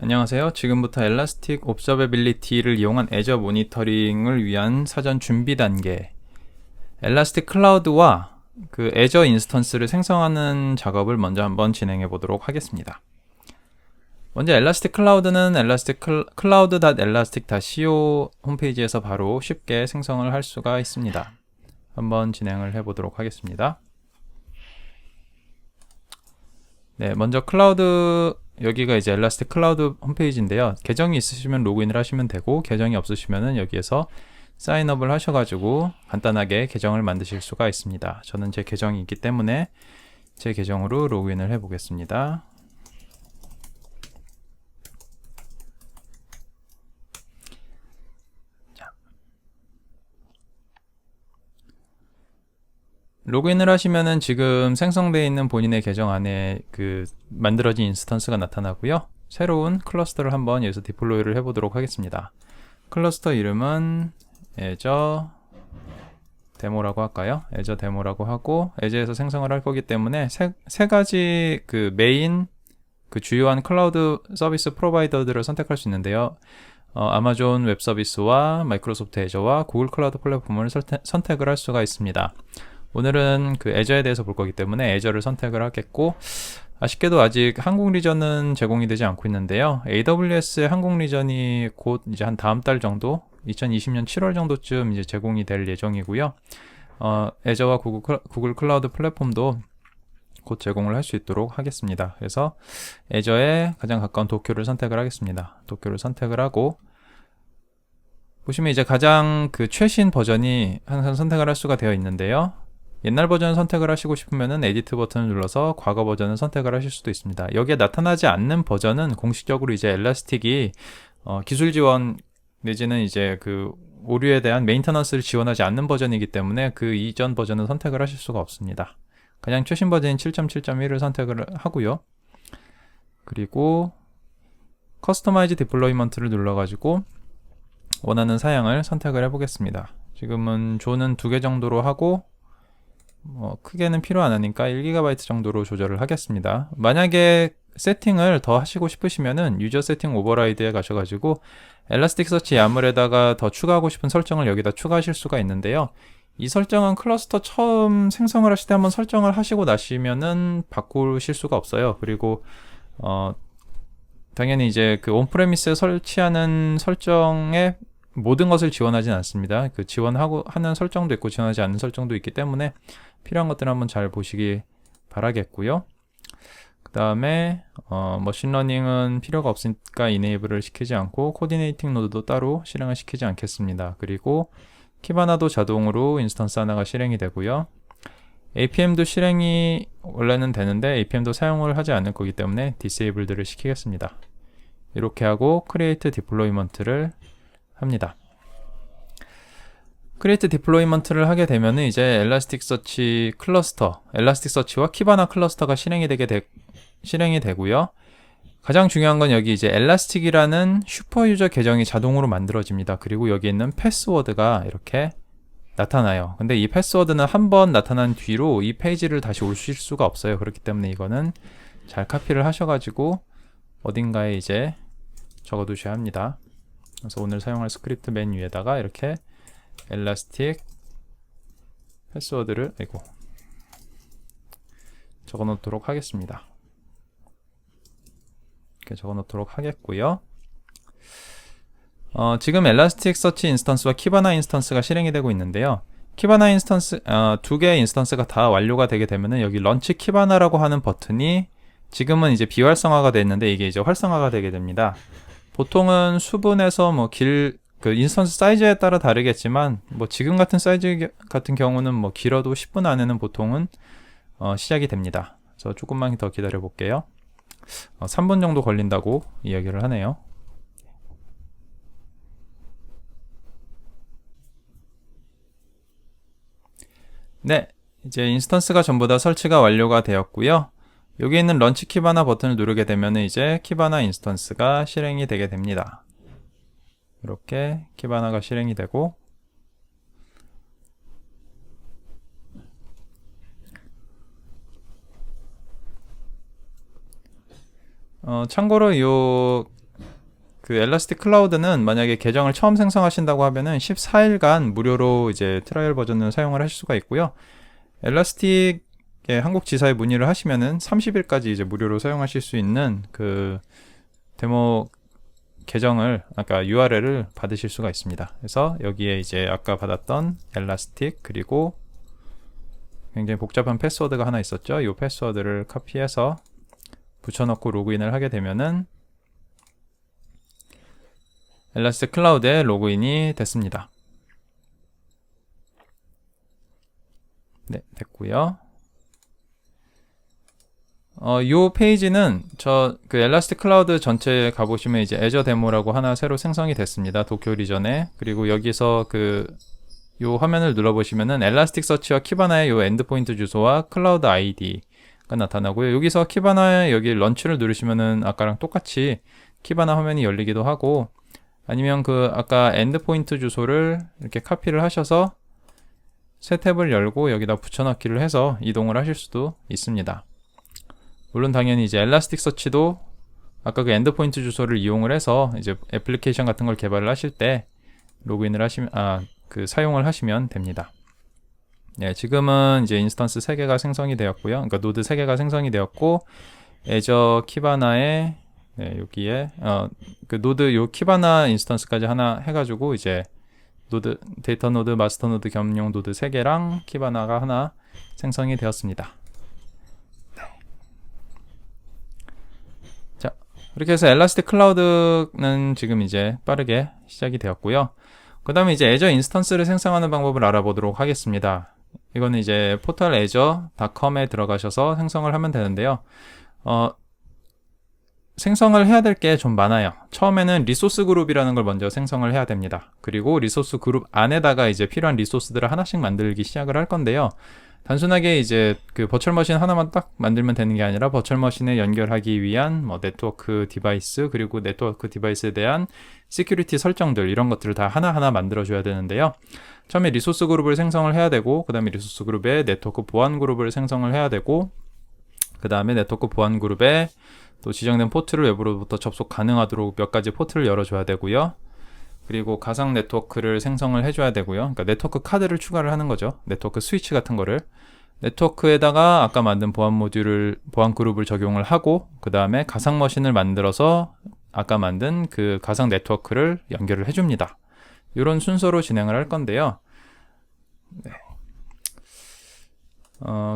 안녕하세요. 지금부터 엘라스틱 옵저베빌리티를 이용한 애저 모니터링을 위한 사전 준비 단계, 엘라스틱 클라우드와 그 애저 인스턴스를 생성하는 작업을 먼저 한번 진행해 보도록 하겠습니다. 먼저 엘라스틱 클라우드는 elastic.cloud.elastic.co 홈페이지에서 바로 쉽게 생성을 할 수가 있습니다. 한번 진행을 해 보도록 하겠습니다. 네, 먼저 여기가 이제 엘라스틱 클라우드 홈페이지인데요. 계정이 있으시면 로그인을 하시면 되고, 계정이 없으시면은 여기에서 사인업을 하셔가지고 간단하게 계정을 만드실 수가 있습니다. 저는 제 계정이 있기 때문에 제 계정으로 로그인을 해 보겠습니다. 로그인을 하시면은 지금 생성되어 있는 본인의 계정 안에 그 만들어진 인스턴스가 나타나고요. 새로운 클러스터를 한번 여기서 디플로이를 해보도록 하겠습니다. 클러스터 이름은 애저 데모라고 할까요? 애저 데모라고 하고, 애저에서 생성을 할 거기 때문에 세 가지 그 메인 그 주요한 클라우드 서비스 프로바이더들을 선택할 수 있는데요. 아마존 웹 서비스와 마이크로소프트 애저와 구글 클라우드 플랫폼을 선택을 할 수가 있습니다. 오늘은 그 애저에 대해서 볼 거기 때문에 애저를 선택을 하겠고, 아쉽게도 아직 한국 리전은 제공이 되지 않고 있는데요. AWS의 한국 리전이 곧 이제 한 다음 달 정도, 2020년 7월 정도쯤 이제 제공이 될 예정이고요. 애저와 구글 클라우드 플랫폼도 곧 제공을 할 수 있도록 하겠습니다. 그래서 애저에 가장 가까운 도쿄를 선택을 하겠습니다. 도쿄를 선택을 하고, 보시면 이제 가장 그 최신 버전이 항상 선택을 할 수가 되어 있는데요. 옛날 버전을 선택을 하시고 싶으면은 에디트 버튼을 눌러서 과거 버전을 선택을 하실 수도 있습니다. 여기에 나타나지 않는 버전은 공식적으로 이제 엘라스틱이 기술 지원 내지는 이제 그 오류에 대한 메인터넌스를 지원하지 않는 버전이기 때문에 그 이전 버전은 선택을 하실 수가 없습니다. 가장 최신 버전인 7.7.1을 선택을 하고요. 그리고 커스터마이즈 디플로이먼트를 눌러가지고 원하는 사양을 선택을 해보겠습니다. 지금은 존은 2개 정도로 하고, 크게는 필요 안 하니까 1GB 정도로 조절을 하겠습니다. 만약에 세팅을 더 하시고 싶으시면은 유저 세팅 오버라이드에 가셔가지고 엘라스틱서치 야물에다가 더 추가하고 싶은 설정을 여기다 추가하실 수가 있는데요. 이 설정은 클러스터 처음 생성을 하실 때 한번 설정을 하시고 나시면은 바꾸실 수가 없어요. 그리고 당연히 이제 그 온프레미스에 설치하는 설정에 모든 것을 지원하진 않습니다. 그 하는 설정도 있고 지원하지 않는 설정도 있기 때문에 필요한 것들을 한번 잘 보시기 바라겠고요. 그 다음에 머신러닝은 필요가 없으니까 이네이블을 시키지 않고, 코디네이팅 노드도 따로 실행을 시키지 않겠습니다. 그리고 키바나도 자동으로 인스턴스 하나가 실행이 되고요. APM도 실행이 원래는 되는데 APM도 사용을 하지 않을 거기 때문에 디세이블드를 시키겠습니다. 이렇게 하고 크리에이트 디플로이먼트를 합니다. 크리에이트 디플로이먼트를 하게 되면은 이제 엘라스틱서치 클러스터, 엘라스틱서치와 키바나 클러스터가 실행이 되고요. 가장 중요한 건 여기 이제 엘라스틱이라는 슈퍼유저 계정이 자동으로 만들어집니다. 그리고 여기 있는 패스워드가 이렇게 나타나요. 근데 이 패스워드는 한번 나타난 뒤로 이 페이지를 다시 오실 수가 없어요. 그렇기 때문에 이거는 잘 카피를 하셔가지고 어딘가에 이제 적어두셔야 합니다. 그래서 오늘 사용할 스크립트 맨 위에다가 이렇게 엘라스틱 패스워드를 적어 놓도록 하겠습니다. 이렇게 적어 놓도록 하겠고요. 지금 엘라스틱 서치 인스턴스와 키바나 인스턴스가 실행이 되고 있는데요. 키바나 인스턴스, 2개의 인스턴스가 다 완료가 되게 되면은 여기 런치 키바나라고 하는 버튼이 지금은 이제 비활성화가 됐는데 이게 이제 활성화가 되게 됩니다. 보통은 수분에서 그 인스턴스 사이즈에 따라 다르겠지만, 지금 같은 사이즈 같은 경우는 길어도 10분 안에는 보통은 시작이 됩니다. 그래서 조금만 더 기다려 볼게요. 3분 정도 걸린다고 이야기를 하네요. 네, 이제 인스턴스가 전부 다 설치가 완료가 되었고요. 여기 있는 런치 키바나 버튼을 누르게 되면 이제 키바나 인스턴스가 실행이 되게 됩니다. 이렇게 키바나가 실행이 되고, 참고로 이 그 엘라스틱 클라우드는 만약에 계정을 처음 생성하신다고 하면은 14일간 무료로 이제 트라이얼 버전을 사용을 하실 수가 있고요. 엘라스틱의 한국 지사에 문의를 하시면은 30일까지 이제 무료로 사용하실 수 있는 그 데모 계정을 아까 URL을 받으실 수가 있습니다. 그래서 여기에 이제 아까 받았던 엘라스틱 그리고 굉장히 복잡한 패스워드가 하나 있었죠. 이 패스워드를 카피해서 붙여넣고 로그인을 하게 되면은 엘라스틱 클라우드에 로그인이 됐습니다. 네, 됐고요. 요 페이지는 그 엘라스틱 클라우드 전체에 가보시면 이제 애저 데모라고 하나 새로 생성이 됐습니다. 도쿄 리전에. 그리고 여기서 요 화면을 눌러보시면은 엘라스틱 서치와 키바나의 요 엔드포인트 주소와 클라우드 아이디가 나타나고요. 여기서 키바나의 여기 런치를 누르시면은 아까랑 똑같이 키바나 화면이 열리기도 하고, 아니면 아까 엔드포인트 주소를 이렇게 카피를 하셔서 새 탭을 열고 여기다 붙여넣기를 해서 이동을 하실 수도 있습니다. 물론 당연히 이제 엘라스틱 서치도 아까 그 엔드포인트 주소를 이용을 해서 이제 애플리케이션 같은 걸 개발을 하실 때 로그인을 사용을 하시면 됩니다. 네, 지금은 이제 인스턴스 3개가 생성이 되었고요. 그러니까 노드 3개가 생성이 되었고, 애저 키바나에 여기에 그 노드 요 키바나 인스턴스까지 하나 해가지고 이제 데이터 노드, 마스터 노드 겸용 노드 3개랑 키바나가 하나 생성이 되었습니다. 자, 이렇게 해서 엘라스틱 클라우드는 지금 이제 빠르게 시작이 되었고요. 그 다음에 이제 애저 인스턴스를 생성하는 방법을 알아보도록 하겠습니다. 이거는 이제 포털 azure.com에 들어가셔서 생성을 하면 되는데요. 생성을 해야 될 게 좀 많아요. 처음에는 리소스 그룹이라는 걸 먼저 생성을 해야 됩니다. 그리고 리소스 그룹 안에다가 이제 필요한 리소스들을 하나씩 만들기 시작을 할 건데요. 단순하게 이제 그 버추얼 머신 하나만 딱 만들면 되는 게 아니라 버추얼 머신에 연결하기 위한 네트워크 디바이스, 그리고 네트워크 디바이스에 대한 시큐리티 설정들, 이런 것들을 다 하나하나 만들어줘야 되는데요. 처음에 리소스 그룹을 생성을 해야 되고, 그 다음에 리소스 그룹에 네트워크 보안 그룹을 생성을 해야 되고, 그 다음에 네트워크 보안 그룹에 또 지정된 포트를 외부로부터 접속 가능하도록 몇 가지 포트를 열어줘야 되고요. 그리고 가상 네트워크를 생성을 해줘야 되고요. 그러니까 네트워크 카드를 추가를 하는 거죠. 네트워크 스위치 같은 거를. 네트워크에다가 아까 만든 보안 그룹을 적용을 하고, 그 다음에 가상 머신을 만들어서 아까 만든 그 가상 네트워크를 연결을 해줍니다. 이런 순서로 진행을 할 건데요. 네.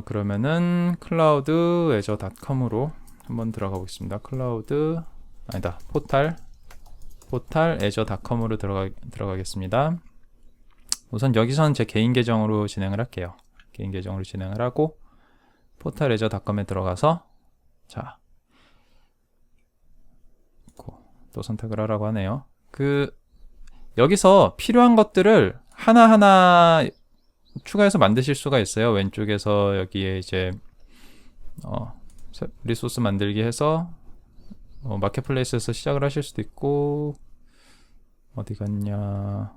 그러면은 클라우드 애저.com으로 한번 들어가 보겠습니다. 포탈 애저.com으로 들어가겠습니다. 우선 여기서는 제 개인 계정으로 진행을 할게요. 개인 계정으로 진행을 하고 포탈 애저.com에 들어가서, 자, 또 선택을 하라고 하네요. 여기서 필요한 것들을 하나하나 추가해서 만드실 수가 있어요. 왼쪽에서 여기에 이제 리소스 만들기 해서 마켓플레이스에서 시작을 하실 수도 있고, 어디 갔냐,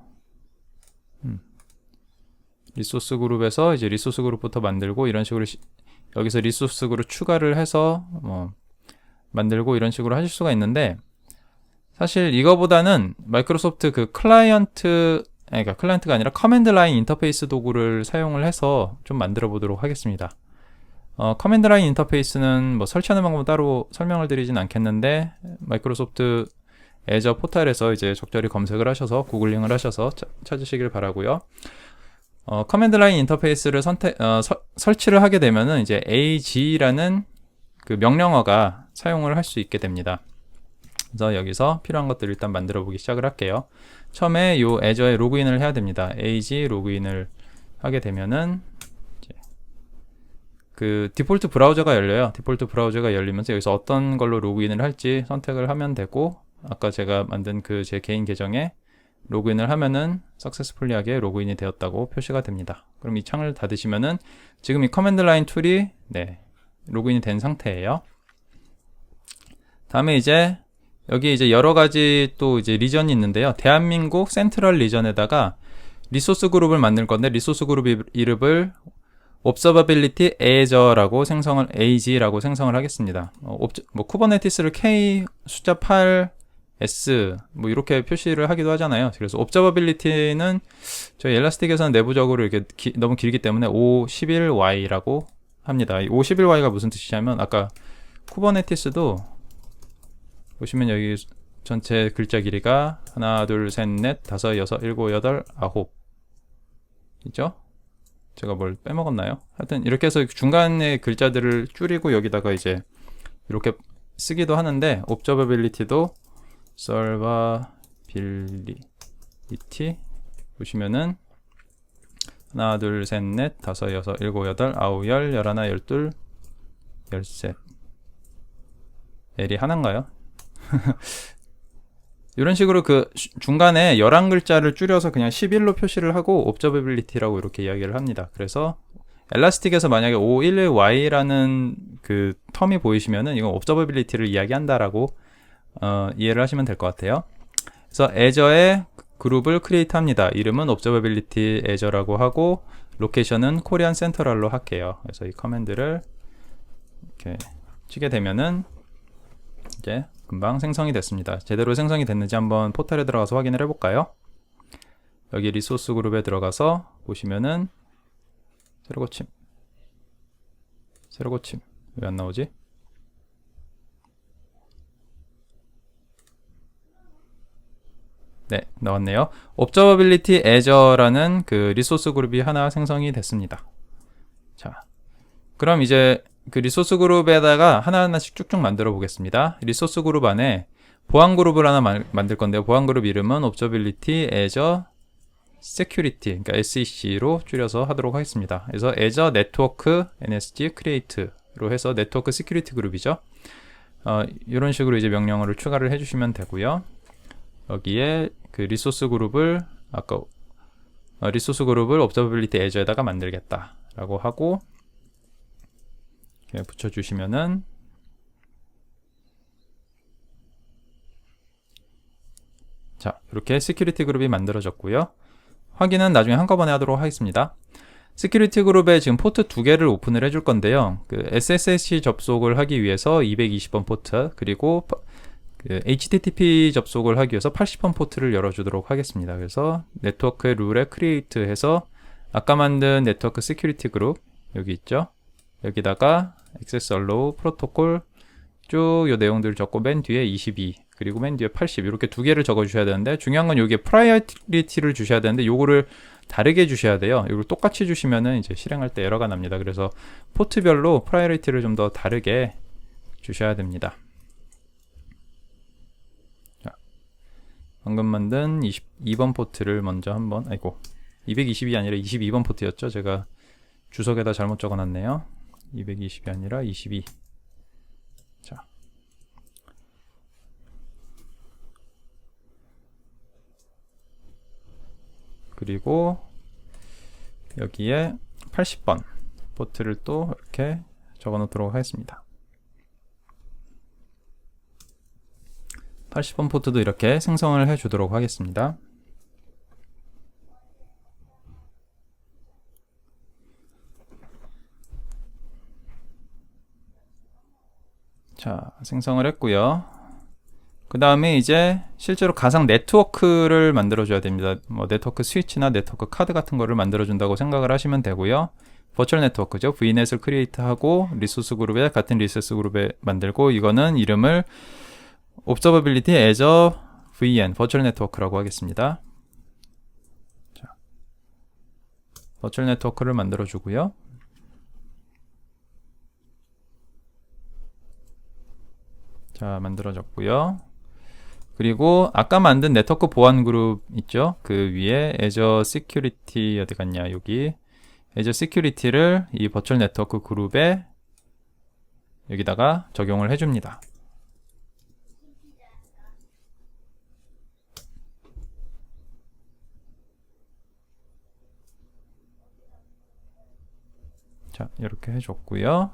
리소스 그룹에서 이제 리소스 그룹부터 만들고, 이런 식으로 여기서 리소스 그룹 추가를 해서 만들고, 이런 식으로 하실 수가 있는데, 사실 이거보다는 마이크로소프트 그러니까 클라이언트가 아니라 커맨드 라인 인터페이스 도구를 사용을 해서 좀 만들어 보도록 하겠습니다. 커맨드 라인 인터페이스는 설치하는 방법은 따로 설명을 드리진 않겠는데, 마이크로소프트 애저 포탈에서 이제 적절히 검색을 하셔서 구글링을 하셔서 찾으시길 바라고요. 커맨드 라인 인터페이스를 설치를 하게 되면은 이제 ag라는 그 명령어가 사용을 할 수 있게 됩니다. 그래서 여기서 필요한 것들을 일단 만들어 보기 시작을 할게요. 처음에 요 애저에 로그인을 해야 됩니다. ag 로그인을 하게 되면은 그 디폴트 브라우저가 열려요. 디폴트 브라우저가 열리면서 여기서 어떤 걸로 로그인을 할지 선택을 하면 되고, 아까 제가 만든 제 개인 계정에 로그인을 하면은 석세스풀리하게 로그인이 되었다고 표시가 됩니다. 그럼 이 창을 닫으시면은 지금 이 커맨드 라인 툴이 로그인이 된 상태예요. 다음에 이제 여기 이제 여러 가지 또 이제 리전이 있는데요. 대한민국 센트럴 리전에다가 리소스 그룹을 만들 건데, 리소스 그룹 이름을 Observability Azure라고 AG라고 생성을 하겠습니다. 쿠버네티스를 K 숫자 8 S 뭐 이렇게 표시를 하기도 하잖아요. 그래서 observability는 저희 엘라스틱에서는 내부적으로 이렇게 너무 길기 때문에 O11Y라고 합니다. 이 O11Y가 무슨 뜻이냐면 아까 쿠버네티스도 보시면 여기 전체 글자 길이가 하나, 둘, 셋, 넷, 다섯, 여섯, 일곱, 여덟, 아홉 있죠? 제가 뭘 빼먹었나요? 하여튼 이렇게 해서 중간에 글자들을 줄이고 여기다가 이제 이렇게 쓰기도 하는데 observability도 observability 보시면은 하나, 둘, 셋, 넷, 다섯, 여섯, 일곱, 여덟, 아홉, 열, 열하나, 열둘, 열셋 L이 하나인가요? 이런 식으로 그 중간에 11글자를 줄여서 그냥 11로 표시를 하고 observability라고 이렇게 이야기를 합니다. 그래서 엘라스틱에서 만약에 O11Y라는 그 텀이 보이시면은 이건 observability를 이야기한다라고 이해를 하시면 될 것 같아요. 그래서 Azure에 그룹을 크리에이트 합니다. 이름은 observability Azure라고 하고 로케이션은 코리안 센트럴로 할게요. 그래서 이 커맨드를 이렇게 치게 되면은 이제 금방 생성이 됐습니다. 제대로 생성이 됐는지 한번 포털에 들어가서 확인을 해볼까요? 여기 리소스 그룹에 들어가서 보시면은 새로 고침 왜 안 나오지? 네, 나왔네요. observability Azure라는 그 리소스 그룹이 하나 생성이 됐습니다. 자, 그럼 이제 그 리소스 그룹에다가 하나하나씩 쭉쭉 만들어 보겠습니다. 리소스 그룹 안에 보안 그룹을 하나 만들 건데요. 보안 그룹 이름은 observability Azure security, 그러니까 SEC로 줄여서 하도록 하겠습니다. 그래서 Azure Network NSG create로 해서 네트워크 시큐리티 그룹이죠. 이런 식으로 이제 명령어를 추가를 해주시면 되고요. 여기에 그 리소스 그룹을 observability Azure에다가 만들겠다라고 하고 이렇게 붙여주시면은 자, 이렇게 시큐리티 그룹이 만들어졌고요. 확인은 나중에 한꺼번에 하도록 하겠습니다. 시큐리티 그룹에 지금 포트 2개를 오픈을 해줄 건데요. 그 SSH 접속을 하기 위해서 220번 포트, 그리고 그 HTTP 접속을 하기 위해서 80번 포트를 열어주도록 하겠습니다. 그래서 네트워크의 룰에 크리에이트 해서 아까 만든 네트워크 시큐리티 그룹 여기 있죠. 여기다가 액세스 알로우 프로토콜 쭉 이 내용들을 적고 맨 뒤에 22 그리고 맨 뒤에 80 이렇게 2개를 적어 주셔야 되는데 중요한 건 여기에 프라이어리티를 주셔야 되는데 요거를 다르게 주셔야 돼요. 이걸 똑같이 주시면은 이제 실행할 때 에러가 납니다. 그래서 포트별로 프라이어리티를 좀 더 다르게 주셔야 됩니다. 자, 방금 만든 22번 포트를 먼저 한번 220이 아니라 22번 포트였죠. 제가 주석에다 잘못 적어 놨네요. 220이 아니라 22. 자. 그리고 여기에 80번 포트를 또 이렇게 적어 놓도록 하겠습니다. 80번 포트도 이렇게 생성을 해 주도록 하겠습니다. 자, 생성을 했고요. 그 다음에 이제 실제로 가상 네트워크를 만들어 줘야 됩니다. 뭐 네트워크 스위치나 네트워크 카드 같은 거를 만들어 준다고 생각을 하시면 되고요. 버추얼 네트워크죠. VNet을 크리에이트하고 리소스 그룹에 같은 리소스 그룹에 만들고 이거는 이름을 observability Azure VN 버추얼 네트워크라고 하겠습니다. 자, 버추얼 네트워크를 만들어 주고요. 자, 만들어졌고요. 그리고 아까 만든 네트워크 보안 그룹 있죠? 그 위에 Azure Security 어디 갔냐? 여기 Azure Security를 이 버추얼 네트워크 그룹에 여기다가 적용을 해줍니다. 자, 이렇게 해줬고요.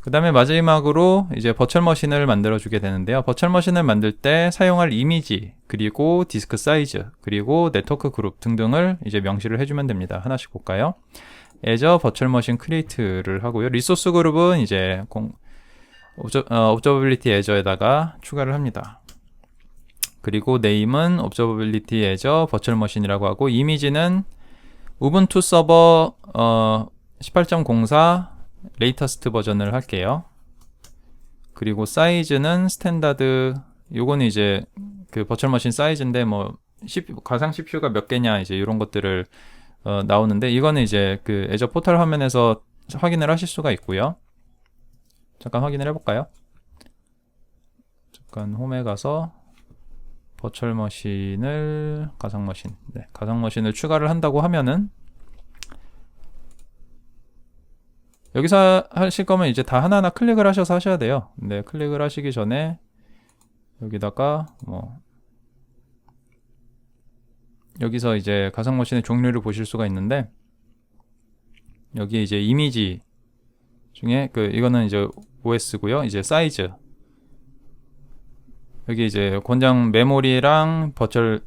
그 다음에 마지막으로 이제 버추얼 머신을 만들어 주게 되는데요. 버추얼 머신을 만들 때 사용할 이미지, 그리고 디스크 사이즈, 그리고 네트워크 그룹 등등을 이제 명시를 해주면 됩니다. 하나씩 볼까요? Azure 버추얼 머신 크리에이트를 하고요. 리소스 그룹은 이제 observability Azure에다가 추가를 합니다. 그리고 name은 observability azure virtual machine이라고 하고, 이미지는 우분투 서버 18.04 레이터스트 버전을 할게요. 그리고 사이즈는 스탠다드, 요거는 이제 그 버추얼 머신 사이즈인데 뭐 가상 CPU가 몇 개냐 이제 이런 것들을 나오는데, 이거는 이제 그 애저 포털 화면에서 확인을 하실 수가 있고요. 잠깐 확인을 해볼까요? 잠깐 홈에 가서 버추얼 머신을 가상 머신, 네, 가상 머신을 추가를 한다고 하면은, 여기서 하실 거면 이제 다 하나하나 클릭을 하셔서 하셔야 돼요. 근데 클릭을 하시기 전에 여기다가 뭐 여기서 이제 가상 머신의 종류를 보실 수가 있는데, 여기 이제 이미지 중에 이거는 이제 OS고요. 이제 사이즈, 여기 이제 권장 메모리랑 버추얼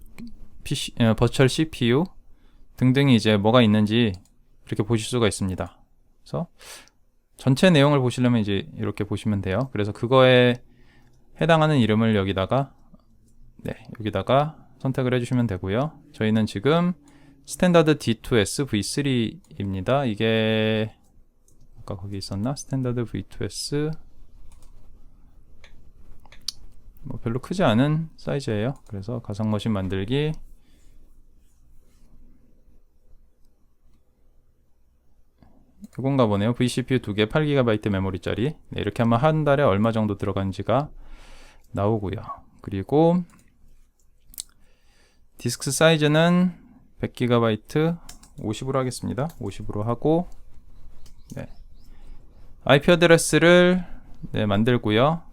CPU 등등이 이제 뭐가 있는지 이렇게 보실 수가 있습니다. 그래서 전체 내용을 보시려면 이제 이렇게 보시면 돼요. 그래서 그거에 해당하는 이름을 여기다가 선택을 해주시면 되고요. 저희는 지금 스탠다드 D2S V3입니다. 이게 아까 거기 있었나? 스탠다드 V2S 뭐 별로 크지 않은 사이즈예요. 그래서 가상 머신 만들기, 이건가 보네요. vCPU 2개 8GB 메모리짜리. 네, 이렇게 하면 한 달에 얼마 정도 들어간지가 나오고요. 그리고 디스크 사이즈는 100GB 50으로 하겠습니다. 50으로 하고, 네. IP 어드레스를 만들고요.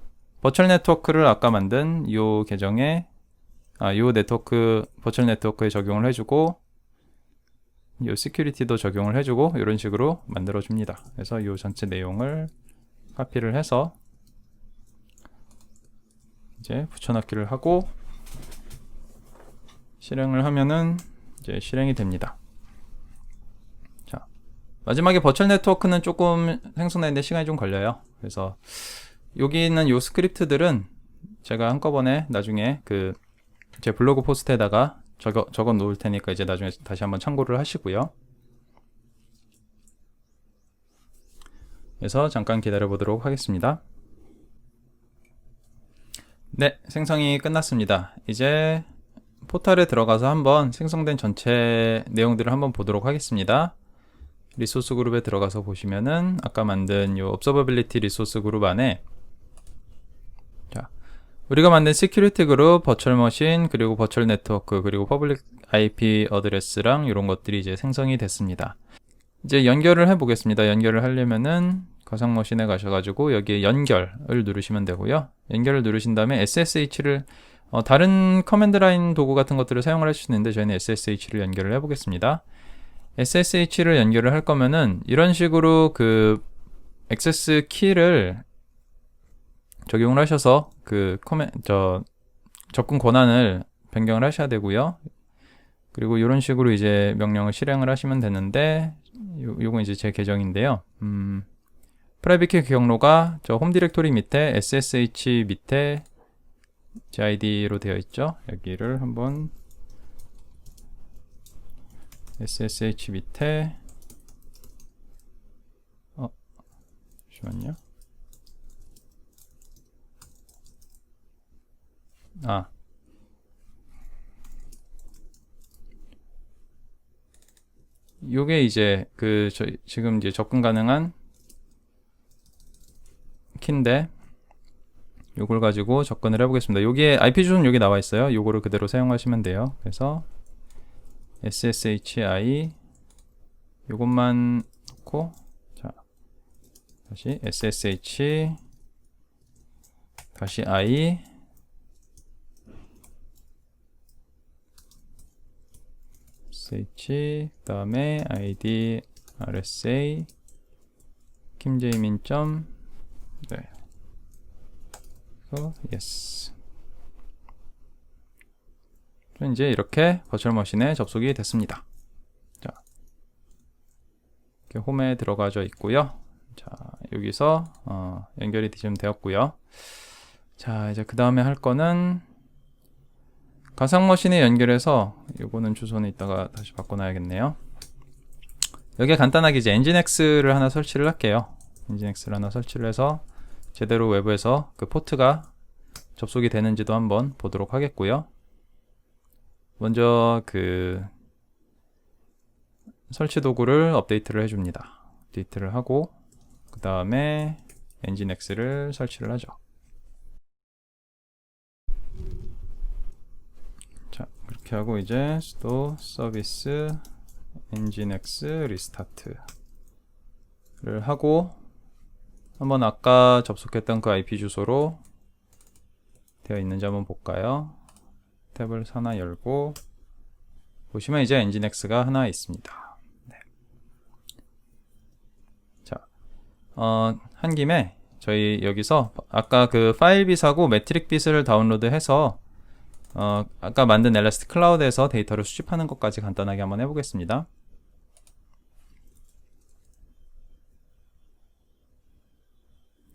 버추얼 네트워크를 아까 만든 이 계정에 이 네트워크 버추얼 네트워크에 적용을 해주고, 이 시큐리티도 적용을 해주고, 이런 식으로 만들어 줍니다. 그래서 이 전체 내용을 카피를 해서 이제 붙여넣기를 하고 실행을 하면은 이제 실행이 됩니다. 자, 마지막에 버추얼 네트워크는 조금 생성되는데 시간이 좀 걸려요. 그래서 여기 있는 이 스크립트들은 제가 한꺼번에 나중에 제 블로그 포스트에다가 적어 놓을 테니까 이제 나중에 다시 한번 참고를 하시고요. 그래서 잠깐 기다려 보도록 하겠습니다. 네, 생성이 끝났습니다. 이제 포털에 들어가서 한번 생성된 전체 내용들을 한번 보도록 하겠습니다. 리소스 그룹에 들어가서 보시면은 아까 만든 이 observability 리소스 그룹 안에, 자, 우리가 만든 시큐리티 그룹, 버추얼 머신, 그리고 버추얼 네트워크, 그리고 퍼블릭 IP 어드레스랑 이런 것들이 이제 생성이 됐습니다. 이제 연결을 해 보겠습니다. 연결을 하려면은 가상 머신에 가셔가지고 여기에 연결을 누르시면 되고요. 연결을 누르신 다음에 SSH를 다른 커맨드 라인 도구 같은 것들을 사용을 할 수 있는데, 저희는 SSH를 연결을 해 보겠습니다. SSH를 연결을 할 거면은 이런 식으로 액세스 키를 적용을 하셔서 접근 권한을 변경을 하셔야 되고요. 그리고 이런 식으로 이제 명령을 실행을 하시면 되는데, 요건 이제 제 계정인데요. 프라이빗키 경로가 저 홈 디렉토리 밑에 SSH 밑에 제 아이디로 되어 있죠. 여기를 한번 SSH 밑에 잠시만요. 요게 이제 지금 이제 접근 가능한 키인데, 요걸 가지고 접근을 해보겠습니다. 여기에 IP 주소는 여기 나와 있어요. 요거를 그대로 사용하시면 돼요. 그래서 SSHI 요것만 넣고, 자, 다시 SSH 다시 I SH 그 다음에 ID RSA 김재민 네. yes. 이제 이렇게 버추얼 머신에 접속이 됐습니다. 자, 이렇게 홈에 들어가져 있고요. 자, 여기서 연결이 지금 되었고요. 자, 이제 그 다음에 할 거는 가상 머신에 연결해서 요거는 주소는 이따가 다시 바꿔놔야겠네요. 여기에 간단하게 이제 엔진X를 하나 설치를 할게요. 엔진X를 하나 설치를 해서 제대로 외부에서 그 포트가 접속이 되는지도 한번 보도록 하겠고요. 먼저 그 설치 도구를 업데이트를 해줍니다. 업데이트를 하고 그 다음에 엔진X를 설치를 하죠. 자, 그렇게 하고 이제 sudo service nginx 리스타트를 하고 한번 아까 접속했던 그 IP 주소로 되어 있는지 한번 볼까요? 탭을 하나 열고 보시면 이제 nginx가 하나 있습니다. 네. 자, 한 김에 저희 여기서 아까 그 파일 빗하고 매트릭 빗을 다운로드해서 아까 만든 엘라스틱 클라우드에서 데이터를 수집하는 것까지 간단하게 한번 해보겠습니다.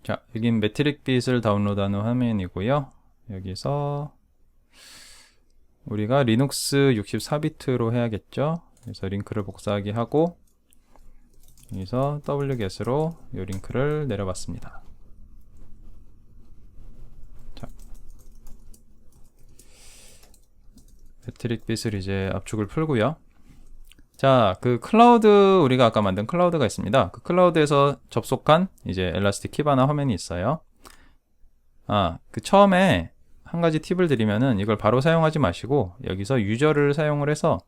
자, 여긴 매트릭 빗을 다운로드하는 화면이고요. 여기서 우리가 리눅스 64비트로 해야겠죠. 그래서 링크를 복사하기 하고 여기서 wget으로 이 링크를 내려봤습니다. 자, 매트릭 빗을 이제 압축을 풀고요. 자, 그 클라우드 우리가 아까 만든 클라우드가 있습니다. 그 클라우드에서 접속한 이제 엘라스틱 키바나 화면이 있어요. 그 처음에 한 가지 팁을 드리면은 이걸 바로 사용하지 마시고 여기서 유저를 사용을 해서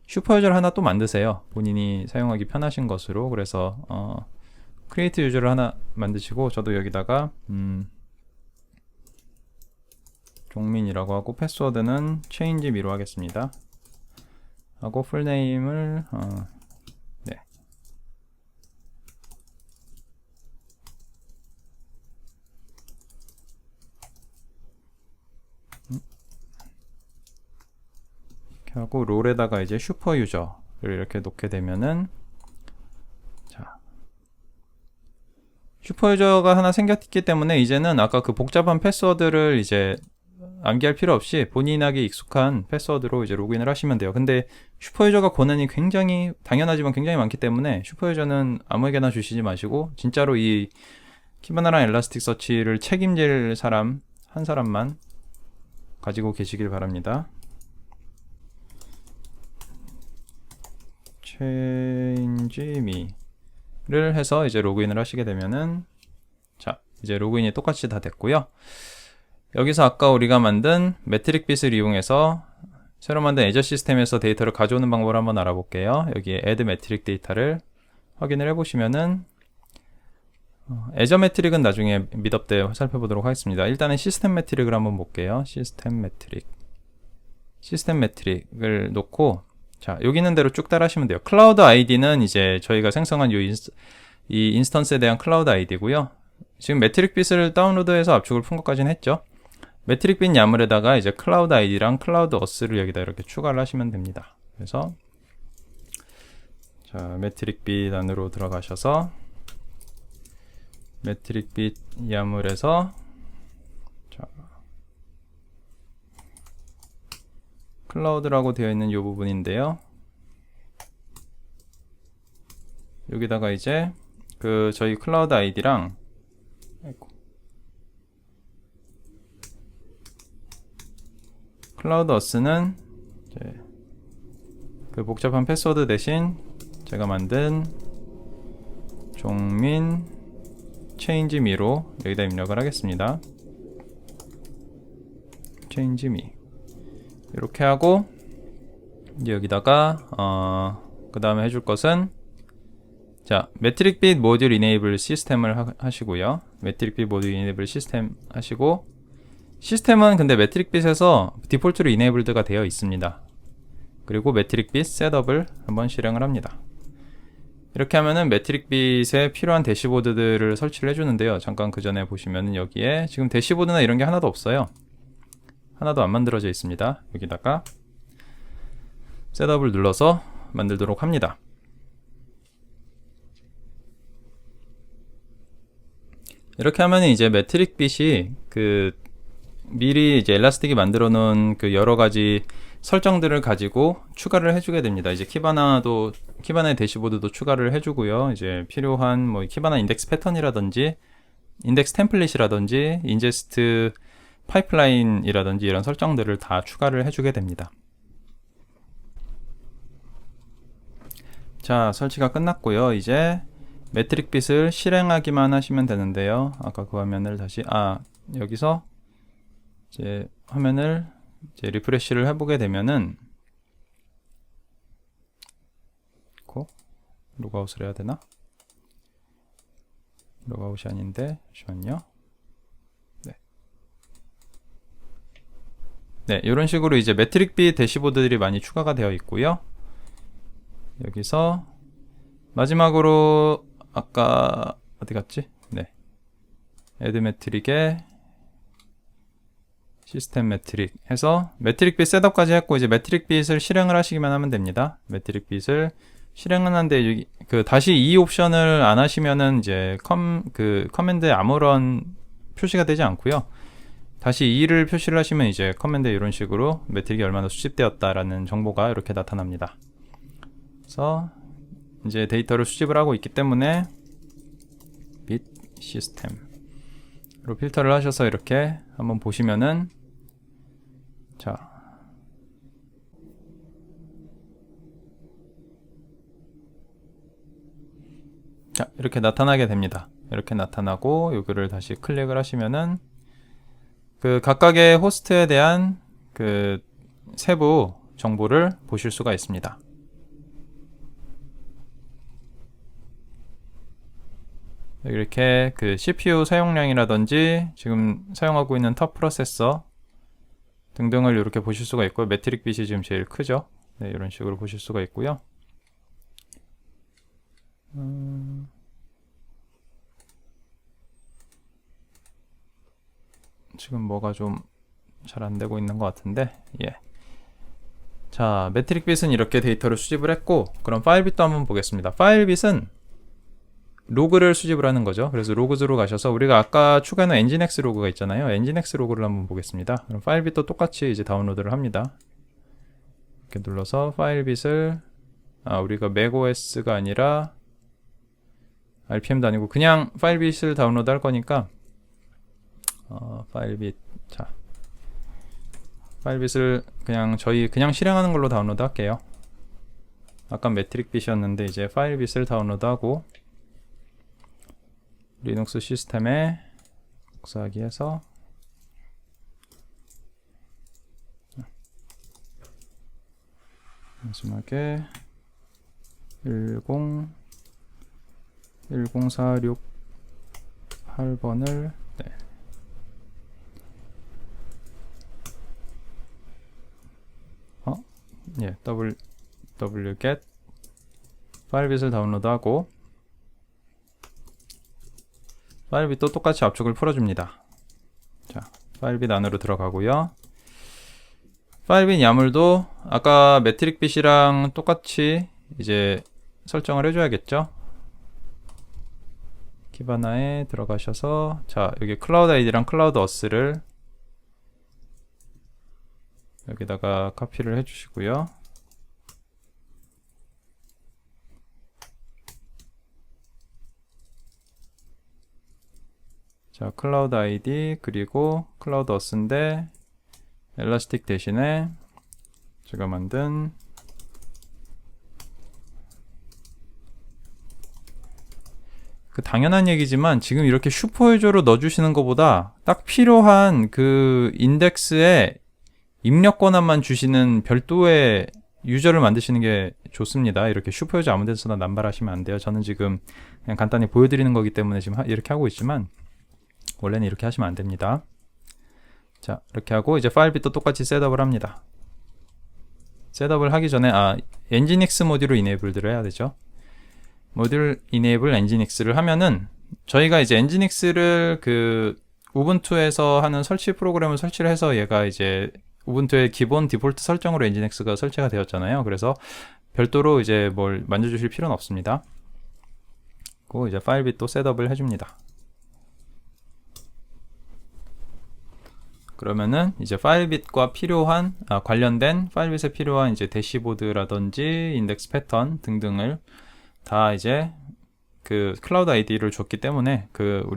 슈퍼 유저를 하나 또 만드세요. 본인이 사용하기 편하신 것으로. 그래서 크리에이트 유저를 하나 만드시고 저도 여기다가 종민이라고 하고 패스워드는 change me로 하겠습니다. 하고 풀네임을 네. 이렇게 하고 롤에다가 이제 슈퍼 유저를 이렇게 놓게 되면은 자, 슈퍼 유저가 하나 생겼기 때문에 이제는 아까 그 복잡한 패스워드를 이제 암기할 필요 없이 본인에게 익숙한 패스워드로 이제 로그인을 하시면 돼요. 근데 슈퍼유저가 권한이 굉장히 당연하지만 굉장히 많기 때문에 슈퍼유저는 아무에게나 주시지 마시고 진짜로 이 키바나랑 엘라스틱 서치를 책임질 사람 한 사람만 가지고 계시길 바랍니다. change me를 해서 이제 로그인을 하시게 되면은 자, 이제 로그인이 똑같이 다 됐고요. 여기서 아까 우리가 만든 매트릭 빗을 이용해서 새로 만든 애저 시스템에서 데이터를 가져오는 방법을 한번 알아볼게요. 여기에 add metric 데이터를 확인을 해보시면은 애저 매트릭은 나중에 미덥 때 살펴보도록 하겠습니다. 일단은 시스템 매트릭을 한번 볼게요. 시스템 매트릭을 놓고 자, 여기 있는 대로 쭉 따라 하시면 돼요. 클라우드 아이디는 이제 저희가 생성한 이 인스턴스에 대한 클라우드 아이디고요. 지금 매트릭 빗을 다운로드해서 압축을 푼 것까지는 했죠. 매트릭 빗 야물에다가 이제 클라우드 아이디랑 클라우드 어스를 여기다 이렇게 추가를 하시면 됩니다. 그래서 자, 매트릭 빗 안으로 들어가셔서 매트릭 빗 야물에서 자, 클라우드라고 되어 있는 이 부분인데요. 여기다가 이제 그 저희 클라우드 아이디랑 클라우드 어스는 이제 그 복잡한 패스워드 대신 제가 만든 종민 change me로 여기다 입력을 하겠습니다. change me 이렇게 하고 이제 여기다가 그 다음에 해줄 것은 자, 매트릭 빗 모듈 이네이블 시스템을 하시고요. 매트릭 빗 모듈 이네이블 시스템 하시고 시스템은 근데 매트릭 빗에서 디폴트로 이네이블드가 되어 있습니다. 그리고 매트릭 빗 셋업을 한번 실행을 합니다. 이렇게 하면은 매트릭 빗에 필요한 대시보드들을 설치를 해주는데요. 잠깐 그 전에 보시면은 여기에 지금 대시보드나 이런 게 하나도 없어요. 하나도 안 만들어져 있습니다. 여기다가 셋업을 눌러서 만들도록 합니다. 이렇게 하면 이제 매트릭 빗이 그 미리 이제 엘라스틱이 만들어 놓은 그 여러 가지 설정들을 가지고 추가를 해주게 됩니다. 이제 키바나의 대시보드도 추가를 해주고요. 이제 필요한 뭐 키바나 인덱스 패턴이라든지 인덱스 템플릿이라든지 인제스트 파이프라인이라든지 이런 설정들을 다 추가를 해주게 됩니다. 자, 설치가 끝났고요. 이제 매트릭 빛을 실행하기만 하시면 되는데요. 아까 그 화면을 다시 여기서 이제 화면을 이제 리프레시를 해보게 되면은 로그아웃을 해야 되나? 로그아웃이 아닌데 잠시만요. 네, 이런 식으로 이제 매트릭 빛 대시보드들이 많이 추가가 되어 있고요. 여기서 마지막으로 아까 어디 갔지? 네, 애드 매트릭에 시스템 매트릭 해서 매트릭 빛 셋업까지 했고 이제 매트릭 빛을 실행을 하시기만 하면 됩니다. 매트릭 빛을 실행은 한데 다시 이 옵션을 안 하시면은 이제 커맨드에 아무런 표시가 되지 않고요. 다시 2를 표시를 하시면 이제 커맨드에 이런 식으로 매트릭이 얼마나 수집되었다라는 정보가 이렇게 나타납니다. 그래서 이제 데이터를 수집을 하고 있기 때문에 빛 시스템으로 필터를 하셔서 이렇게 한번 보시면은 자 이렇게 나타나게 됩니다. 이렇게 나타나고 여기를 다시 클릭을 하시면은 그 각각의 호스트에 대한 그 세부 정보를 보실 수가 있습니다. 이렇게 그 CPU 사용량이라든지 지금 사용하고 있는 탑 프로세서 등등을 이렇게 보실 수가 있고요. 매트릭 빛이 지금 제일 크죠. 네, 이런 식으로 보실 수가 있고요. 지금 뭐가 좀 잘 안되고 있는 것 같은데 자, 매트릭 빛은 이렇게 데이터를 수집을 했고 그럼 파일 빛도 한번 보겠습니다. 파일 빛은 로그를 수집을 하는 거죠. 그래서 로그즈로 가셔서 우리가 아까 추가한 엔진엑스 로그가 있잖아요. 엔진엑스 로그를 한번 보겠습니다. 그럼 파일 빛도 똑같이 이제 다운로드를 합니다. 이렇게 눌러서 파일 빛을 우리가 맥OS가 아니라 RPM도 아니고 그냥 파일 빛을 다운로드 할 거니까 파일 빛 파일 빛을 그냥 실행하는 걸로 다운로드 할게요. 아까 매트릭 빛이었는데 이제 파일 빛을 다운로드하고 리눅스 시스템에 복사하기 해서 마지막에 10468번을 wget 파일 빛을 다운로드하고 파일 빛도 똑같이 압축을 풀어줍니다. 자, 파일 빛 안으로 들어가고요. 파일 빛 야물도 아까 매트릭 빛이랑 똑같이 이제 설정을 해줘야겠죠. 키바나에 들어가셔서 자, 여기 클라우드 아이디랑 클라우드 어스를 여기다가 카피를 해주시고요. 자, 클라우드 아이디 그리고 클라우드 어스인데 엘라스틱 대신에 제가 만든 당연한 얘기지만 지금 이렇게 슈퍼유저로 넣어주시는 것보다 딱 필요한 그 인덱스에 입력 권한만 주시는 별도의 유저를 만드시는 게 좋습니다. 이렇게 슈퍼유저 아무 데서나 남발하시면 안 돼요. 저는 지금 그냥 간단히 보여드리는 거기 때문에 지금 이렇게 하고 있지만 원래는 이렇게 하시면 안 됩니다. 자, 이렇게 하고 이제 파일 빛도 똑같이 셋업을 합니다. 셋업을 하기 전에 엔진엑스 모듈을 이네이블드를 해야 되죠. 모듈 이네이블 엔진엑스를 하면은 저희가 이제 엔진엑스를 그 우분투에서 하는 설치 프로그램을 설치를 해서 얘가 이제 우분투의 기본 디폴트 설정으로 엔진엑스가 설치가 되었잖아요. 그래서 별도로 이제 뭘 만져주실 필요는 없습니다. 그리고 이제 파일 빛도 셋업을 해줍니다. 그러면은 이제 파일빗과 필요한 관련된 파일빗에 필요한 이제 대시보드라든지 인덱스 패턴 등등을 다 이제 그 클라우드 아이디를 줬기 때문에 그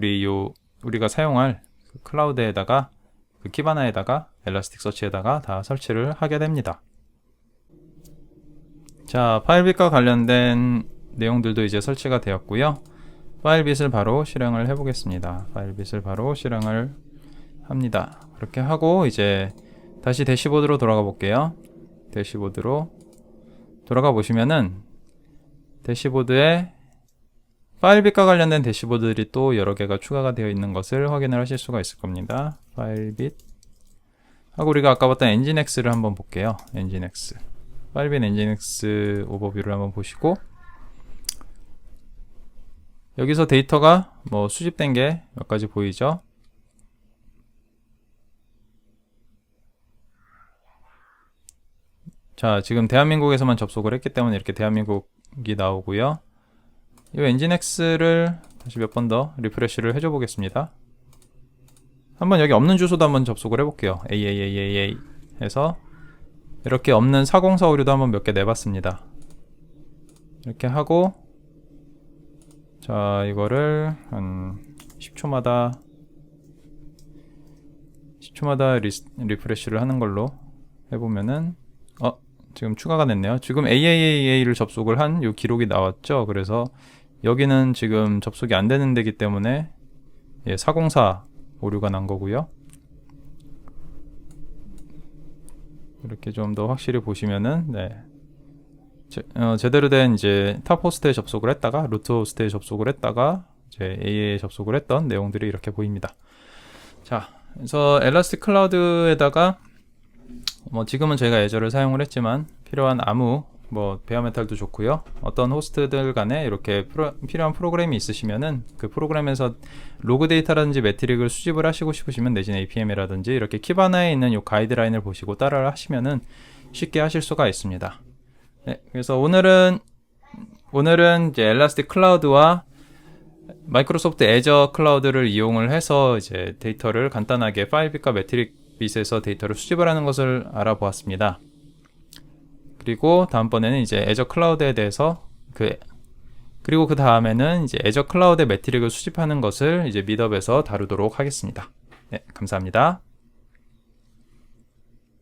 우리가 사용할 그 클라우드에다가 그 키바나에다가 엘라스틱서치에다가 다 설치를 하게 됩니다. 자, 파일빗과 관련된 내용들도 이제 설치가 되었고요. 파일빗을 바로 실행을 해 보겠습니다. 파일빗을 바로 실행을 합니다. 그렇게 하고 이제 다시 대시보드로 돌아가 볼게요. 대시보드로 돌아가 보시면은 대시보드에 파일빗과 관련된 대시보드들이 또 여러 개가 추가가 되어 있는 것을 확인을 하실 수가 있을 겁니다. 파일빗 하고 우리가 아까 봤던 엔진엑스를 한번 볼게요. 엔진엑스 파일빗 엔진엑스 오버뷰를 한번 보시고 여기서 데이터가 뭐 수집된 게 몇 가지 보이죠? 자, 지금 대한민국에서만 접속을 했기 때문에 이렇게 대한민국이 나오고요. 이 엔진엑스를 다시 몇 번 더 리프레시를 해줘 보겠습니다. 한번 여기 없는 주소도 한번 접속을 해볼게요. AAAAA 해서 이렇게 없는 404 오류도 한번 몇 개 내봤습니다. 이렇게 하고 자, 이거를 한 10초마다 리프레시를 하는 걸로 해보면은 지금 추가가 됐네요. 지금 AAAA를 접속을 한 이 기록이 나왔죠. 그래서 여기는 지금 접속이 안 되는 데기 때문에 404 오류가 난 거고요. 이렇게 좀 더 확실히 보시면은 제대로 된 이제 탑 호스트에 접속을 했다가 루트 호스트에 접속을 했다가 이제 AA에 접속을 했던 내용들이 이렇게 보입니다. 자, 그래서 엘라스틱 클라우드에다가 뭐 지금은 저희가 애저를 사용을 했지만 필요한 아무 뭐 베어메탈도 좋고요. 어떤 호스트들 간에 이렇게 필요한 프로그램이 있으시면은 그 프로그램에서 로그 데이터라든지 매트릭을 수집을 하시고 싶으시면 내진 APM이라든지 이렇게 키바나에 있는 이 가이드라인을 보시고 따라 하시면은 쉽게 하실 수가 있습니다. 네, 그래서 오늘은 이제 엘라스틱 클라우드와 마이크로소프트 애저 클라우드를 이용을 해서 이제 데이터를 간단하게 파일빗과 매트릭빗에서 데이터를 수집을 하는 것을 알아보았습니다. 그리고 다음번에는 이제 애저 클라우드에 대해서 그리고 그 다음에는 이제 애저 클라우드의 매트릭을 수집하는 것을 이제 미드업에서 다루도록 하겠습니다. 네, 감사합니다.